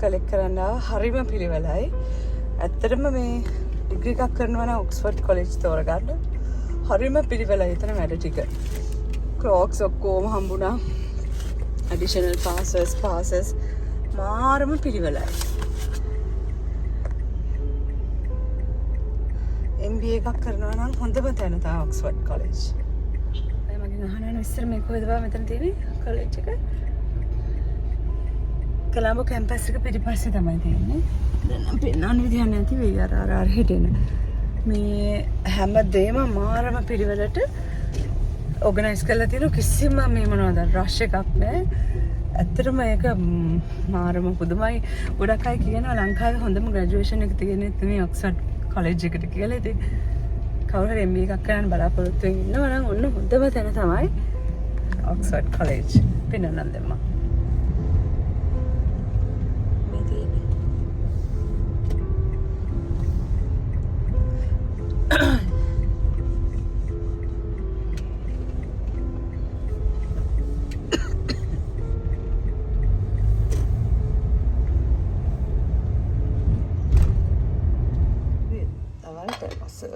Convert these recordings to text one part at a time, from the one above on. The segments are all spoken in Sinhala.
කලෙක්ට් කරන්න හරිම පිළිවෙලයි. ඇත්තටම මේ ඩිග්‍රී එකක් කරනවා නම් ඔක්ස්ෆර්ඩ් කොලෙජ් තෝරගන්න. හරිම පිළිවෙලයි එතන වැඩ ටික. ක්‍රොක්ස් ඔක්කොම හම්බුණා. ඇඩිෂනල් පාසස් මාරම පිළිවෙලයි. MBA එකක් කරනවා නම් හොඳම තැන තමයි ඔක්ස්ෆර්ඩ් කොලෙජ්. මම මගෙන් අහනවා ඉස්සර මේ කොහෙද බා මෙතන තියෙන්නේ කොලෙජ් එක? කොළඹ කැම්පස් එක පිටිපස්සේ තමයි තියෙන්නේ. දැන් නම් පෙන්නන්න විදියක් නැති වෙයි අර හිටින. මේ හැම දෙයක්ම මාරම පිළිවෙලට ඕගනයිස් කරලා තියෙන කිසිම මේ මොනවද රෂ් එකක් නැහැ. ඇත්තටම ඒක මාරම පුදුමයි. ගොඩක් අය කියනවා ලංකාවේ හොඳම ග්‍රැජුවේෂන් එක තියෙන්නේ මේ ඔක්ස්ෆර්ඩ් කොලෙජ් එකට කියලා. ඉතින් කවුරු හරි MBA එකක් කරන්න බලාපොරොත්තු වෙන්න ඉන්නවා නම් ඔන්න හොඳම තැන තමයි ඔක්ස්ෆර්ඩ් කොලෙජ්. පෙන්නන්න දෙන්න.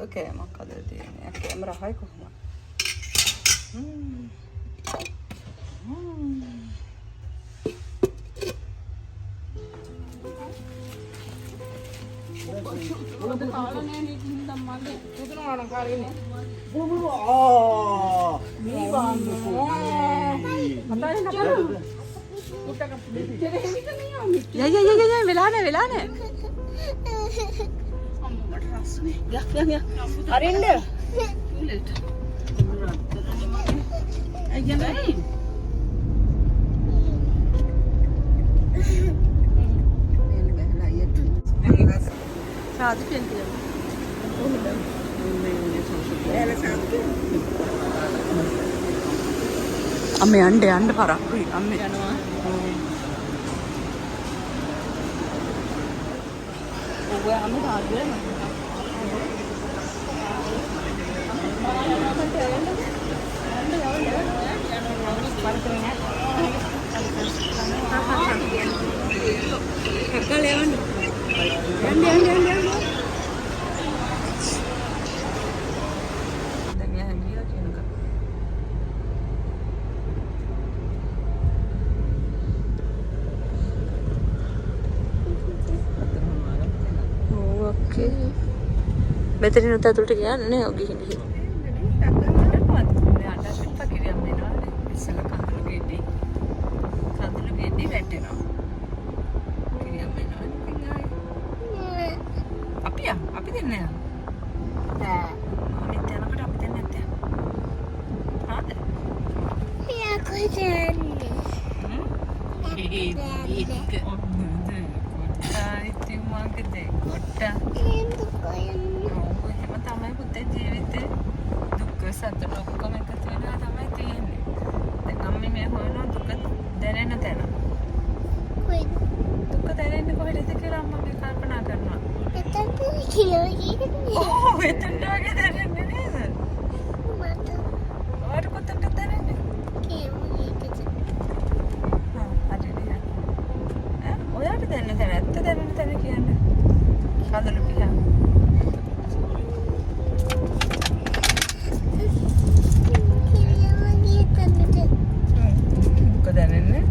Okay, මොකද තියෙන්නේ? කැමරා හයි කොහොමද? වෙලා නෑ. Ya. Arinda. Ayan na. Saat pintu. Amme ande parak. Amme. Oh, amme tahu. Betul ni tak tulis kan? Ni ogi ni. Apa dia ni? Oh, itu dah kita ada ni. Ada kotak kita ada ni. Ada dia. Oh, ya ada ni tadi. Tadi kian. Kalau lebih kan. Bukan ada ni.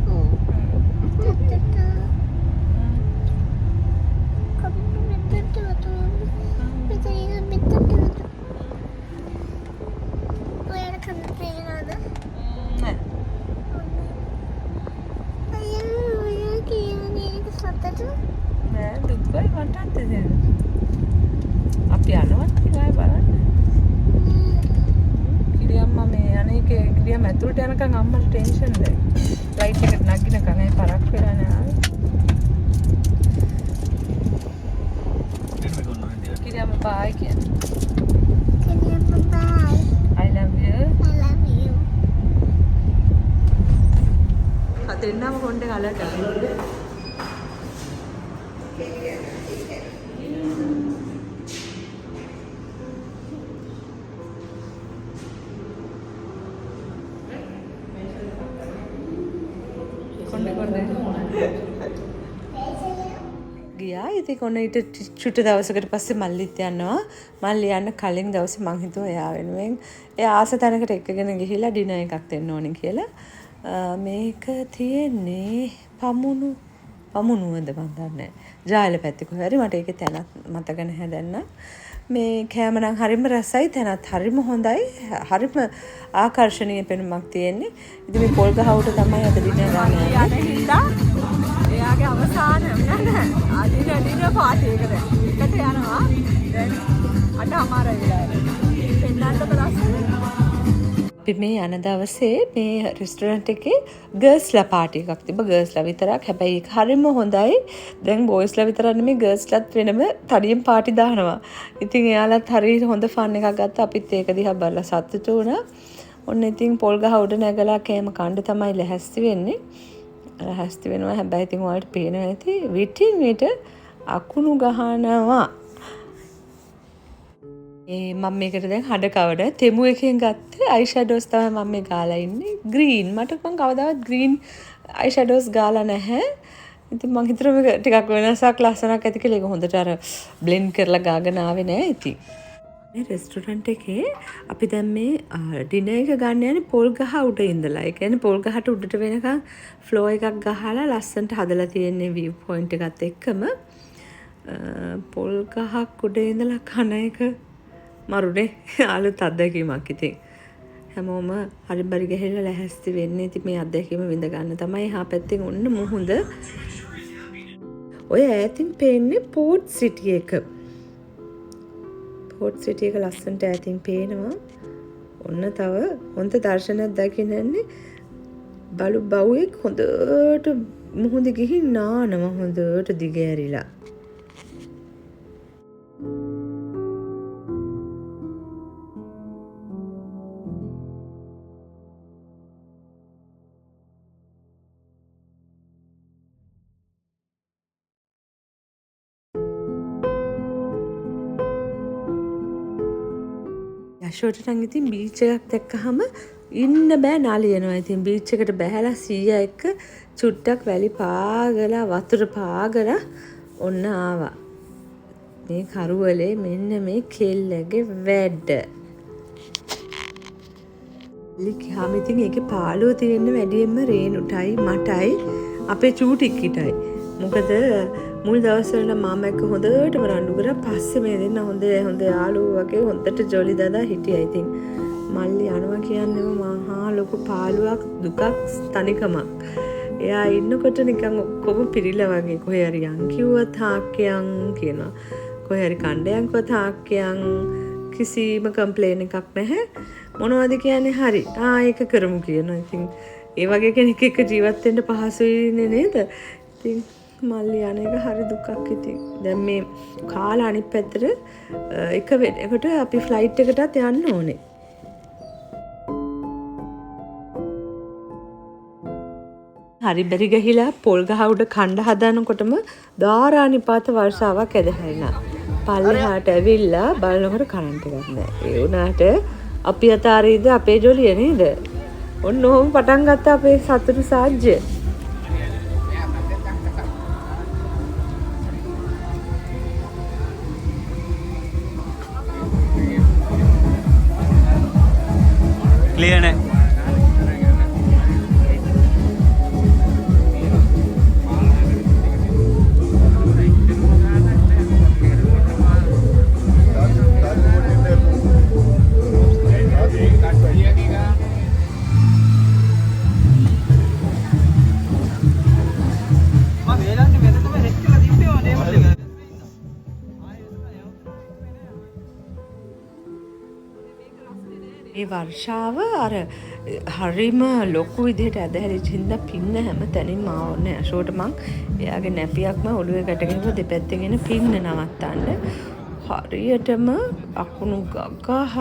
ඇතුළට යනකම් අම්මට ටෙන්ෂන් ද. ෆ්ලයිට් එකට නගිනකම් ඒ පරක් වෙලා නෑ. කිරියම්ම බයි කියන්නේ. කිරියම්ම බයි. I love you. I love you. දෙන්නම කොණ්ඩේ කලට. කොණ්ඩේ ගියා. ඉතින් ඔන්න ඊට චුට්ට දවසකට පස්සේ මල්ලිත් යනවා. මල්ලි යන්න කලින් දවසේ මං හිතුවා එයා වෙනුවෙන් එයා ආස තැනකට එක්කගෙන ගිහිල්ලා ඩිනර් එකක් දෙන්න ඕනේ කියලා. මේක තියෙන්නේ පමුණුවද මන් දන්නේ. ජායල පැත්තේ කොහේ හරි මට ඒකේ තැනක් මතක නැහැ දැන්. මේ කෑම නම් හරිම රසයි, තැනත් හරිම හොඳයි, හරිම ආකර්ෂණීය පෙනුමක් තියෙන්නේ. ඉතින් මේ පොල් ගහ උඩ තමයි අද ඩිනර් ගන්න යන්නේ. එයාගේ අවසාන අදින පාටි එක දැන් එකට යනවා. දැන් 8:00 වෙලාවට. පෙන්නන්න බලන්න. අපි මේ යන දවසේ මේ රෙස්ටොරන්ට් එකේ ගර්ල්ස්ලා පාටි එකක් තිබ්බ. ගර්ල්ස්ලා විතරක්. හැබැයි ඒක හරිම හොඳයි. දැන් බොයිස්ලා විතරක් නෙමෙයි ගර්ල්ස්ලාත් වෙනම තනියෙන් පාටි දානවා. ඉතින් එයාලත් හරි හොඳ ෆන් එකක් ගත්තා. අපිත් ඒක දිහා බලලා සතුටු වුණා. ඔන්න ඉතින් පොල් ගහ උඩ නැගලා කෑම කන්න තමයි ලැහැස්ති වෙන්නේ. ලැහැස්ති වෙනවා. හැබැයි ඉතින් ඔයාලට පේනවා ඇති විටින් විට අකුණු ගහනවා. මම මේකට දැන් හඩ කවඩ තෙමු එකෙන් ගත්තේ අයිෂැඩෝස් තමයි මම මේ ගාලා ඉන්නේ. ග්‍රීන්. මට මං කවදාවත් ග්‍රීන් අයිෂැඩෝස් ගාලා නැහැ. ඉතින් මං හිතුවා මේක ටිකක් වෙනසක් ලස්සනක් ඇති කියලා. ඒක හොඳට අර බ්ලෙන්ඩ් කරලා ගාගෙන ආවේ නෑ ඉතින්. මේ රෙස්ටොරන්ට් එකේ අපි දැන් මේ ඩිනර් එක ගන්න යන්නේ පොල් ගහ උඩ ඉඳලා. ඒ කියන්නේ පොල් ගහට උඩට වෙනකන් ෆ්ලෝ එකක් ගහලා ලස්සනට හදලා තියෙන්නේ view point එකත් එක්කම. පොල් ගහක් උඩ ඉඳලා කන එක මරුනේ අලුත් අත්දැකීමක් ඉතින්. හැමෝම හරි බරි ගහලා ලැහැස්ති වෙන්නේ. ඉතින් මේ අත්දැකීම විඳ ගන්න තමයි. එහා පැත්තෙන් ඔන්න මුහුද. ඔය ඈතින් පේන්නේ පෝට් සිටි එක. පෝට් සිටි එක ලස්සනට ඈතින් පේනවා. ඔන්න තව හොඳ දර්ශනයක් දකින්නන්නේ බලු බවුවෙක් හොඳට මුහුද ගිහින් නානවා හොඳට දිග ඇරිලා. යශෝට නම් ඉතින් බීච් එකක් දැක්කහම ඉන්න බෑ නාලියනවා. ඉතින් බීච් එකට බහැලා සීයා එක්ක චුට්ටක් වැලි පාගලා වතුර පාගලා ඔන්න ආවා. මේ කරුවලේ මෙන්න මේ කෙල්ලගේ වැඩ. ලිඛාම ඉතින් ඒකේ පාළුව තියෙන්න වැඩියෙන්ම රේනුටයි මටයි අපේ චූටික්කිටයි. මොකද මුල් දවස්වල මම එක්ක හොඳටම රණ්ඩු කරා. පස්සේ මේ දෙන්න හොඳ යාළුවෝ වගේ හොඳට ජොලි දදා හිටියා. ඉතින් මල්ලි යනවා කියන්නේම මහා ලොකු පාළුවක් දුකක් තනිකමක්. එයා ඉන්නකොට නිකන් ඔක්කොම පිරිලා වගේ. කොහේ හරි යන් කිව්වත් හාක්කයන් කියනවා. කොහේ හරි කණ්ඩයන් කිව්වත් හාක්කයන්. කිසිම කම්ප්ලේන් එකක් නැහැ. මොනවද කියන්නේ හරි. ඒක කරමු කියනවා. ඉතින් ඒ වගේ කෙනෙක් එක්ක ජීවත් වෙන්න පහසුයිනේ නේද? ඉතින් මල්ලි යන එක හරි දුකක් ඉතින්. දැන් මේ කාලා අනිත් පැත්තට එක වෙනකොට අපි ෆ්ලයිට් එකටත් යන්න ඕනේ. හරි බැරි ගහිලා පොල් ගහ උඩ කණ්ඩ හදනකොටම ධාරානිපාත වර්ෂාවක් ඇදහැරිලා. පල්ලෙහාට ඇවිල්ලා බලනකොට කරන්ට් එකක් නැහැ. ඒ වුණාට අපි අතාරීද අපේ ජොලිය නේද? ඔන්න ඔහොම පටන් ගත්තා අපේ සතුටු සාජ්‍ය. क्लियर है ඒ වර්ෂාව අර හරිම ලොකු විදිහට ඇදහැරිච්ච හින්දා පින්න හැම තැනින්ම ආවනේ. අශෝට මං එයාගේ නැපියක්ම ඔළුවේ ගැටගෙන දෙපැත්තෙන් එන පින්න නවත්තන්න. හරියටම අකුණු ගගහ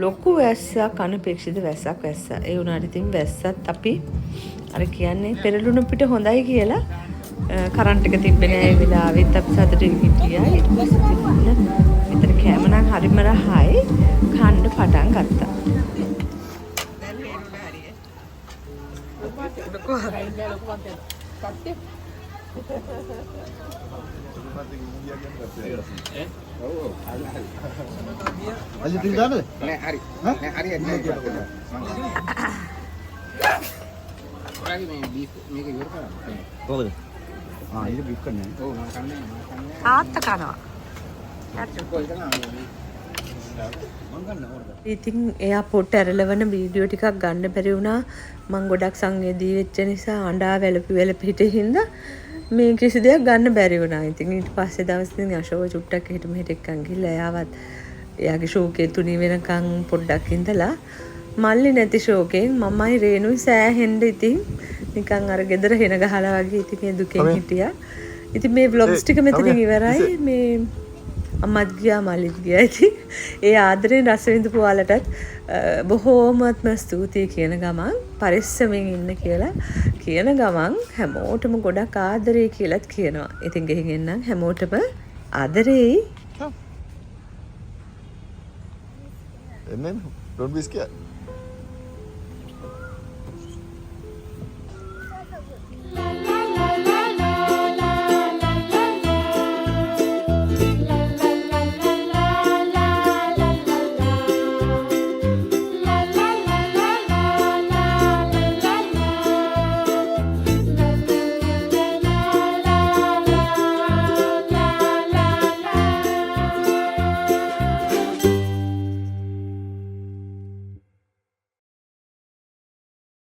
ලොකු වැස්සක් අනපේක්ෂිත වැස්සක් වැස්සා. ඒ වුණාට ඉතින් වැස්සත් අපි අර කියන්නේ පෙරළුණු පිට හොඳයි කියලා කරන්ට් එක තිබ්බේ නෑ ඒ වෙලාවෙත් අපි සතුටින් හිටියා. ඊට පස්සේ තිබුණ විතර කැම නම් හරිම රහයි කන්න පටන් ගත්තා. අලි තින් දාන්නද? නෑ හරි. නෑ හරි නෑ. ඔයාගේ මේ බීෆ් මේක ඉවර කරන්න. කොහොමද? ඒක බික් කරන්නේ. ඔව් මම කන්නේ. තාත්තා කනවා. ඉතින් එයා පොට ඇරලවන වීඩියෝ ටිකක් ගන්න බැරි වුණා. මං ගොඩක් සංවේදී වෙච්ච නිසා අඬා වැළපි හිටින් හින්දා මේ කිසි දෙයක් ගන්න බැරි වුණා. ඉතින් ඊට පස්සේ දවසේ අශෝක චුට්ටක් හිට මෙහෙට එක්කන් ගිහලා එයාවත් එයාගේ ෂෝකේ තුනී වෙනකන් පොඩ්ඩක් ඉඳලා මල්ලි නැති ෂෝකෙන් මමයි රේනුයි සෑහෙන්න ඉතින් නිකන් අර ගෙදර හෙන ගහලා වගේ ඉතින් ඒ දුකෙන් හිටියා. ඉතින් මේ vlogs ටික මෙතනින් ඉවරයි. මේ අම්මත් ගියා මල්ලිත් ගියා. ඉතින් ඒ ආදරෙන් රස විඳපු ඔයාලටත් බොහෝමත්ම ස්තුතියි කියන ගමන් පරිස්සමෙන් ඉන්න කියලා කියන ගමන් හැමෝටම ගොඩක් ආදරේ කියලාත් කියනවා. ඉතින් ගෙහින් එන්නම් හැමෝටම ආදරේ. Don't be scared.